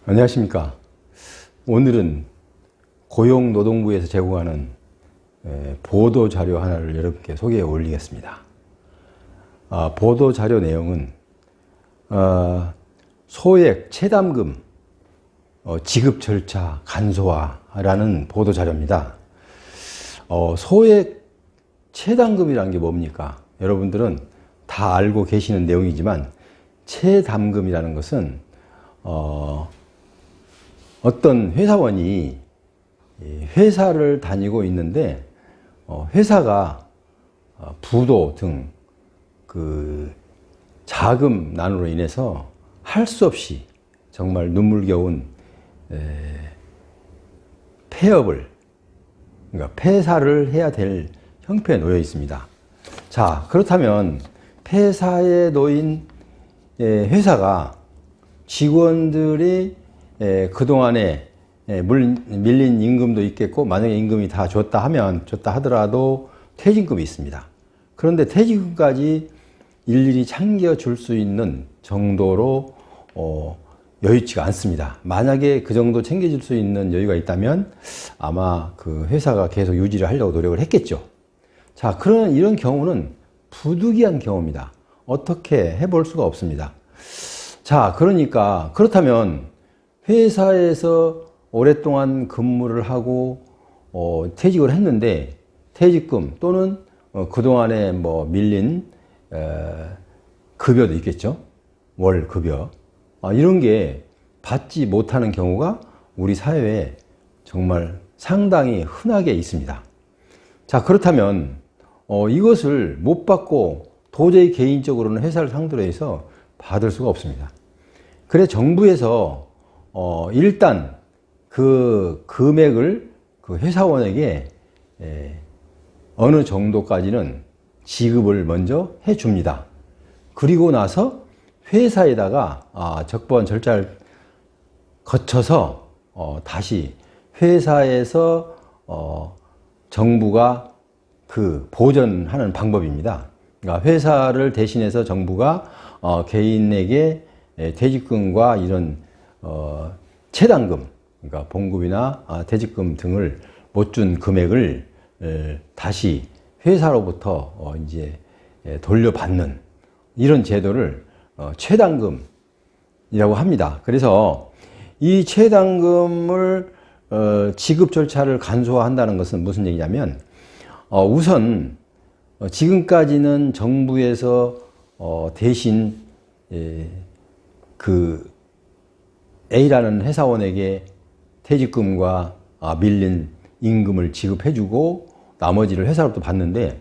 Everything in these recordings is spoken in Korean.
안녕하십니까. 오늘은 고용노동부에서 제공하는 보도 자료 하나를 여러분께 소개해 올리겠습니다. 보도 자료 내용은 소액 체담금 지급 절차 간소화라는 보도 자료입니다. 소액 체담금이라는 게 뭡니까? 여러분들은 다 알고 계시는 내용이지만 체담금이라는 것은 어떤 회사원이 회사를 다니고 있는데 회사가 부도 등 그 자금난으로 인해서 할 수 없이 정말 눈물겨운 폐업을, 그러니까 폐사를 해야 될 형편에 놓여 있습니다. 자, 그렇다면 폐사에 놓인 회사가 직원들이 그동안에 밀린 임금도 있겠고, 만약에 임금이 다 줬다 하더라도 퇴직금이 있습니다. 그런데 퇴직금까지 일일이 챙겨줄 수 있는 정도로 여유치가 않습니다. 만약에 그 정도 챙겨줄 수 있는 여유가 있다면 아마 그 회사가 계속 유지를 하려고 노력을 했겠죠. 자, 이런 경우는 부득이한 경우입니다. 어떻게 해볼 수가 없습니다. 자, 그렇다면 회사에서 오랫동안 근무를 하고 퇴직을 했는데 퇴직금 또는 그동안에 밀린 급여도 있겠죠. 월 급여. 이런 게 받지 못하는 경우가 우리 사회에 정말 상당히 흔하게 있습니다. 자, 그렇다면 이것을 못 받고 도저히 개인적으로는 회사를 상대로 해서 받을 수가 없습니다. 그래서 정부에서 일단 그 금액을 그 회사원에게 어느 정도까지는 지급을 먼저 해줍니다. 그리고 나서 회사에다가 적법한 절차를 거쳐서 다시 회사에서 정부가 그 보전하는 방법입니다. 그러니까 회사를 대신해서 정부가 개인에게 퇴직금과 이런 체담금, 그러니까 봉급이나 퇴직금 등을 못 준 금액을 다시 회사로부터 이제 돌려받는 이런 제도를 체담금이라고 합니다. 그래서 이 체담금을 지급 절차를 간소화한다는 것은 무슨 얘기냐면 우선 지금까지는 정부에서 대신 그 A라는 회사원에게 퇴직금과 밀린 임금을 지급해주고 나머지를 회사로부터 받는데,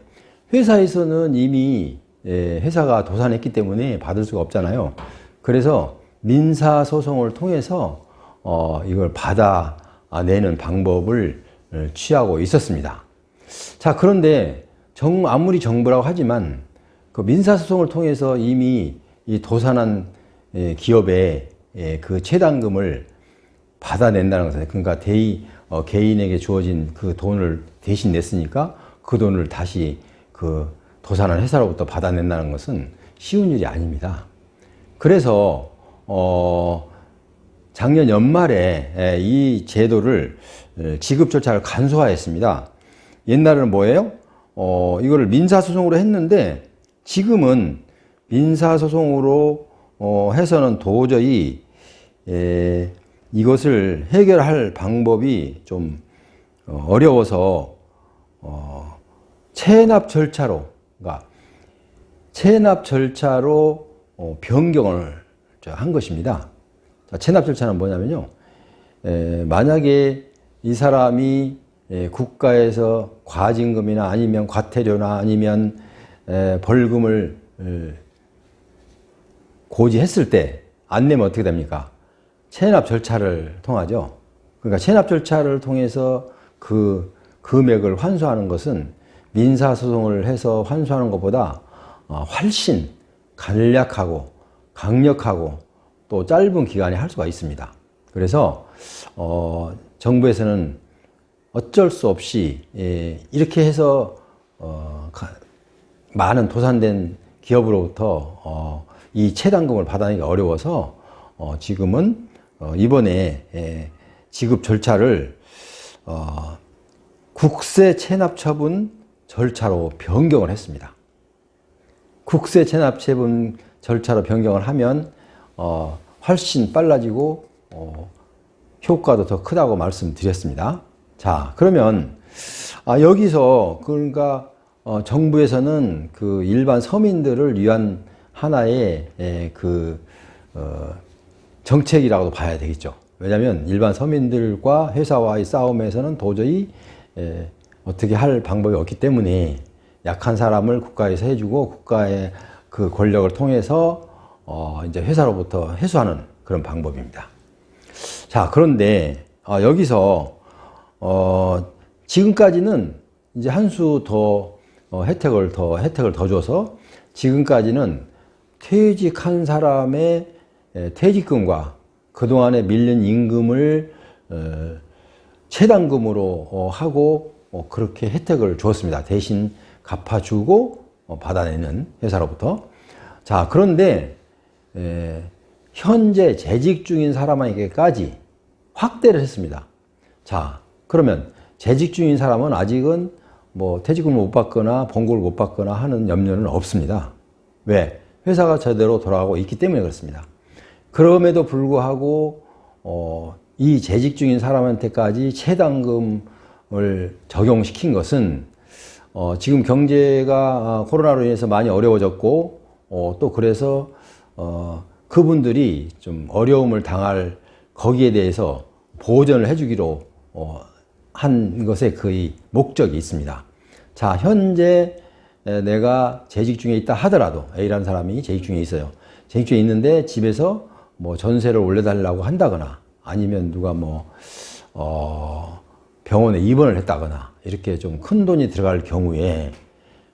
회사에서는 이미 회사가 도산했기 때문에 받을 수가 없잖아요. 그래서 민사소송을 통해서 이걸 받아내는 방법을 취하고 있었습니다. 자, 그런데 아무리 정부라고 하지만 그 민사소송을 통해서 이미 이 도산한 기업에 그 체담금을 받아낸다는 것은, 그러니까 개인에게 주어진 그 돈을 대신 냈으니까 그 돈을 다시 그 도산한 회사로부터 받아낸다는 것은 쉬운 일이 아닙니다. 그래서 작년 연말에 이 제도를 지급 절차를 간소화했습니다. 옛날에는 뭐예요? 이거를 민사소송으로 했는데 지금은 민사소송으로 해서는 도저히 이것을 해결할 방법이 좀 어려워서 체납 절차로, 그러니까 체납 절차로 변경을 한 것입니다. 자, 체납 절차는 뭐냐면요, 만약에 이 사람이 국가에서 과징금이나 아니면 과태료나 아니면 벌금을 고지했을 때 안 내면 어떻게 됩니까? 체납 절차를 통하죠. 그러니까 체납 절차를 통해서 그 금액을 환수하는 것은 민사소송을 해서 환수하는 것보다 훨씬 간략하고 강력하고 또 짧은 기간에 할 수가 있습니다. 그래서 정부에서는 어쩔 수 없이 이렇게 해서 많은 도산된 기업으로부터 이 체담금을 받아내기가 어려워서 지금은 이번에 지급 절차를 국세 체납 처분 절차로 변경을 했습니다. 국세 체납 처분 절차로 변경을 하면 훨씬 빨라지고 효과도 더 크다고 말씀드렸습니다. 자, 그러면 여기서 그러니까 정부에서는 그 일반 서민들을 위한 하나의 정책이라고도 봐야 되겠죠. 왜냐하면 일반 서민들과 회사와의 싸움에서는 도저히 어떻게 할 방법이 없기 때문에 약한 사람을 국가에서 해주고 국가의 그 권력을 통해서 이제 회사로부터 해소하는 그런 방법입니다. 자, 그런데 여기서 지금까지는 이제 한 수 더 혜택을 더 줘서 지금까지는 퇴직한 사람의 퇴직금과 그동안에 밀린 임금을 체당금으로 하고 그렇게 혜택을 주었습니다. 대신 갚아주고 받아내는 회사로부터. 자, 그런데 현재 재직 중인 사람에게까지 확대를 했습니다. 자, 그러면 재직 중인 사람은 아직은 뭐 퇴직금을 못 받거나 봉급을 못 받거나 하는 염려는 없습니다. 왜? 회사가 제대로 돌아가고 있기 때문에 그렇습니다. 그럼에도 불구하고 이 재직 중인 사람한테까지 체당금을 적용시킨 것은 지금 경제가 코로나로 인해서 많이 어려워졌고 또 그래서 그분들이 좀 어려움을 당할 거기에 대해서 보전을 해주기로 한 것에 거의 목적이 있습니다. 자, 현재 내가 재직 중에 있다 하더라도 A라는 사람이 재직 중에 있어요. 재직 중에 있는데 집에서 뭐 전세를 올려달라고 한다거나 아니면 누가 뭐 병원에 입원을 했다거나 이렇게 좀 큰 돈이 들어갈 경우에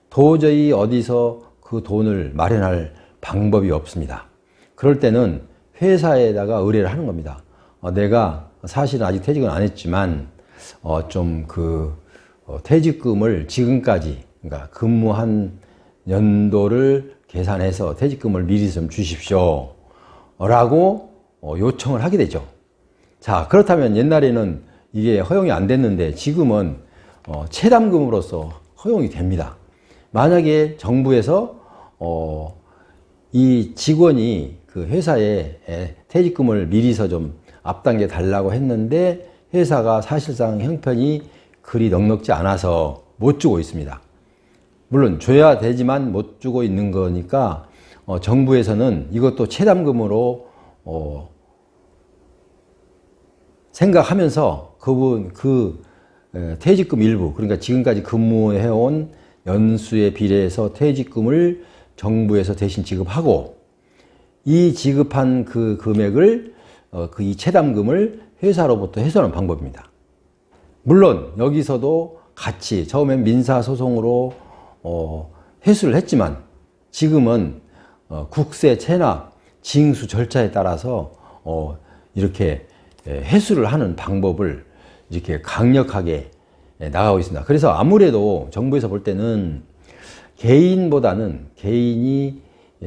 도저히 어디서 그 돈을 마련할 방법이 없습니다. 그럴 때는 회사에다가 의뢰를 하는 겁니다. 내가 사실은 아직 퇴직은 안 했지만 좀 퇴직금을 지금까지 그러니까 근무한 연도를 계산해서 퇴직금을 미리 좀 주십시오 라고 요청을 하게 되죠. 자, 그렇다면 옛날에는 이게 허용이 안 됐는데 지금은 체담금으로서 허용이 됩니다. 만약에 정부에서 이 직원이 그 회사에 퇴직금을 미리서 좀 앞당겨 달라고 했는데 회사가 사실상 형편이 그리 넉넉지 않아서 못 주고 있습니다. 물론 줘야 되지만 못 주고 있는 거니까 정부에서는 이것도 체담금으로 생각하면서 그 퇴직금 일부, 그러니까 지금까지 근무해온 연수에 비례해서 퇴직금을 정부에서 대신 지급하고 이 지급한 그 금액을 이 체담금을 회사로부터 해소하는 방법입니다. 물론 여기서도 같이 처음엔 민사소송으로 회수를 했지만 지금은 국세 체납 징수 절차에 따라서 이렇게 회수를 하는 방법을 이렇게 강력하게 나가고 있습니다. 그래서 아무래도 정부에서 볼 때는 개인보다는 개인이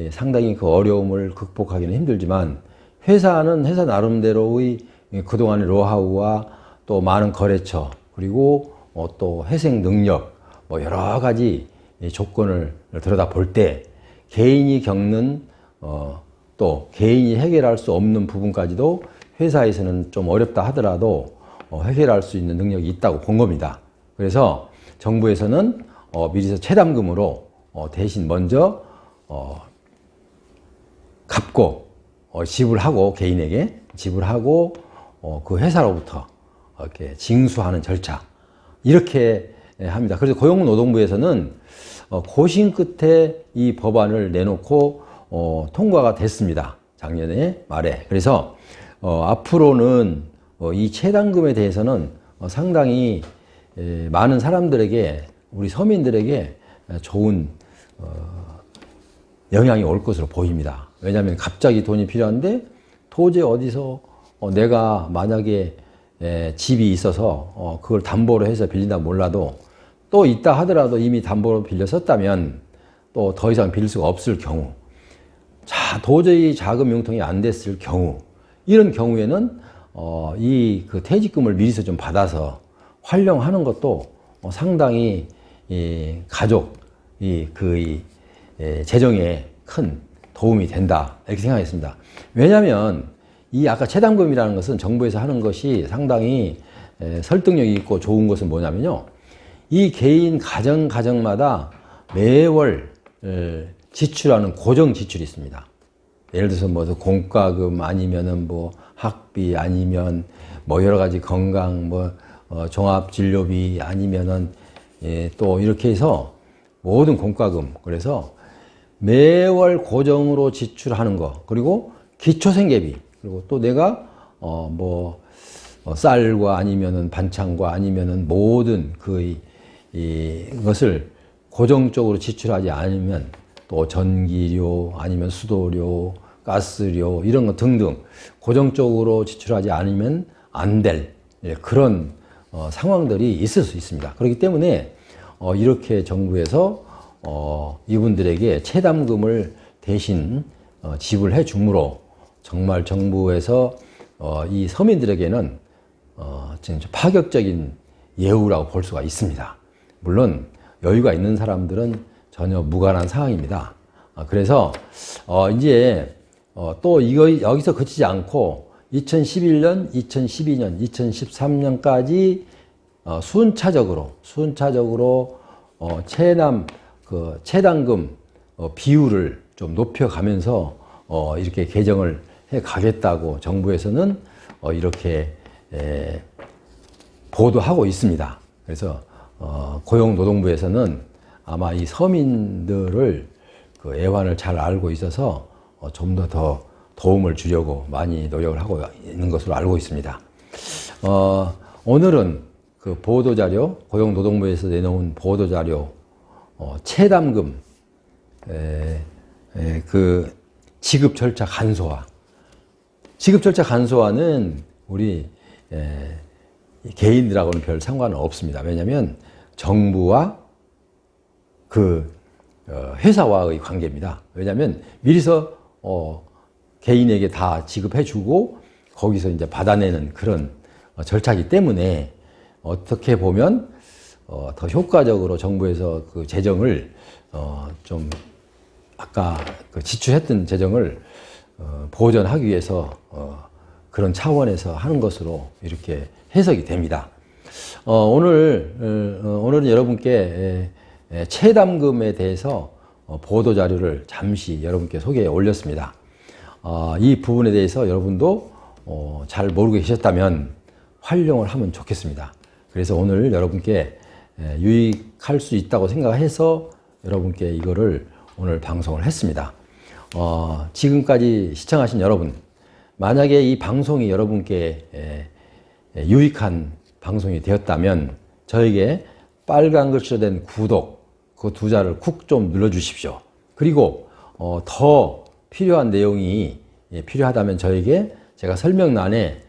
상당히 그 어려움을 극복하기는 힘들지만 회사는 회사 나름대로의 그동안의 노하우와 또 많은 거래처 그리고 또 회생 능력 뭐 여러 가지 조건을 들여다 볼 때 개인이 겪는 또 개인이 해결할 수 없는 부분까지도 회사에서는 좀 어렵다 하더라도 해결할 수 있는 능력이 있다고 본 겁니다. 그래서 정부에서는 미리서 체담금으로 대신 먼저 갚고 지불하고 개인에게 지불하고 그 회사로부터 이렇게 징수하는 절차 이렇게 합니다. 그래서 고용노동부에서는 고심 끝에 이 법안을 내놓고 통과가 됐습니다. 작년에 말에. 그래서 앞으로는 이 체당금에 대해서는 상당히 많은 사람들에게 우리 서민들에게 좋은 영향이 올 것으로 보입니다. 왜냐하면 갑자기 돈이 필요한데 도저히 어디서 내가 만약에 집이 있어서 그걸 담보로 해서 빌린다 몰라도 또 있다 하더라도 이미 담보로 빌려 썼다면 또 더 이상 빌릴 수가 없을 경우 자 도저히 자금 융통이 안 됐을 경우 이런 경우에는 이 그 퇴직금을 미리서 좀 받아서 활용하는 것도 상당히 이 가족 재정에 큰 도움이 된다 이렇게 생각했습니다. 왜냐하면 이 아까 체담금이라는 것은 정부에서 하는 것이 상당히 설득력이 있고 좋은 것은 뭐냐면요, 이 개인 가정마다 매월 지출하는 고정 지출이 있습니다. 예를 들어서 뭐 공과금 아니면은 뭐 학비 아니면 뭐 여러 가지 건강 종합진료비 아니면은 또 이렇게 해서 모든 공과금, 그래서 매월 고정으로 지출하는 거, 그리고 기초생계비, 그리고 또 내가 쌀과 아니면은 반찬과 아니면은 모든 이것을 고정적으로 지출하지 않으면 또 전기료 아니면 수도료, 가스료 이런 것 등등 고정적으로 지출하지 않으면 안 될 그런 상황들이 있을 수 있습니다. 그렇기 때문에 이렇게 정부에서 이분들에게 체담금을 대신 지불해 주므로 정말 정부에서 이 서민들에게는 진짜 파격적인 예우라고 볼 수가 있습니다. 물론 여유가 있는 사람들은 전혀 무관한 상황입니다. 그래서 이제 또 여기서 그치지 않고 2011년, 2012년, 2013년까지 순차적으로 체담금 비율을 좀 높여가면서 이렇게 개정을 해 가겠다고 정부에서는 이렇게 보도하고 있습니다. 그래서 고용노동부에서는 아마 이 서민들을 그 애환을 잘 알고 있어서 좀 더 도움을 주려고 많이 노력을 하고 있는 것으로 알고 있습니다. 오늘은 그 보도자료, 고용노동부에서 내놓은 보도자료, 체담금, 그 지급 절차 간소화. 지급 절차 간소화는 우리 개인들하고는 별 상관은 없습니다. 왜냐하면 정부와 그 회사와의 관계입니다. 왜냐하면 미리서 개인에게 다 지급해주고 거기서 이제 받아내는 그런 절차이기 때문에 어떻게 보면 더 효과적으로 정부에서 그 재정을 좀 아까 그 지출했던 재정을 보전하기 위해서 그런 차원에서 하는 것으로 이렇게 해석이 됩니다. 오늘은 여러분께 체담금에 대해서 보도 자료를 잠시 여러분께 소개해 올렸습니다. 이 부분에 대해서 여러분도 잘 모르고 계셨다면 활용을 하면 좋겠습니다. 그래서 오늘 여러분께 유익할 수 있다고 생각해서 여러분께 이거를 오늘 방송을 했습니다. 지금까지 시청하신 여러분, 만약에 이 방송이 여러분께 유익한 방송이 되었다면 저에게 빨간 글씨로 된 구독, 그 두 자를 쿡 좀 눌러주십시오. 그리고 더 필요한 내용이 필요하다면 저에게 제가 설명란에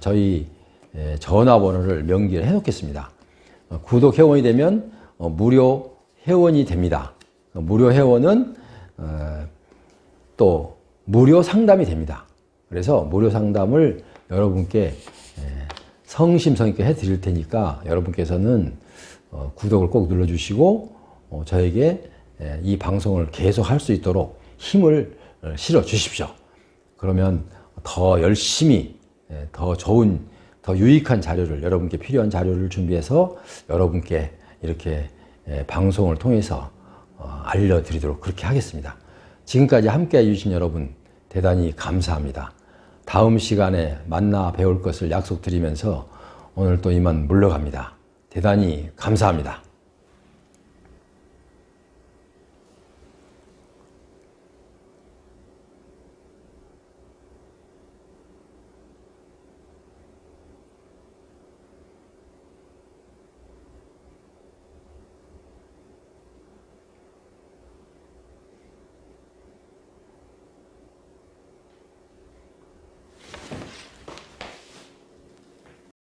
저희 전화번호를 명기를 해놓겠습니다. 구독 회원이 되면 무료 회원이 됩니다. 무료 회원은 또 무료 상담이 됩니다. 그래서 무료 상담을 여러분께 성심성 있게 해드릴 테니까 여러분께서는 구독을 꼭 눌러주시고 저에게 이 방송을 계속 할 수 있도록 힘을 실어 주십시오. 그러면 더 열심히 더 좋은, 더 유익한 자료를, 여러분께 필요한 자료를 준비해서 여러분께 이렇게 방송을 통해서 알려드리도록 그렇게 하겠습니다. 지금까지 함께 해주신 여러분 대단히 감사합니다. 다음 시간에 만나 배울 것을 약속드리면서 오늘 또 이만 물러갑니다. 대단히 감사합니다.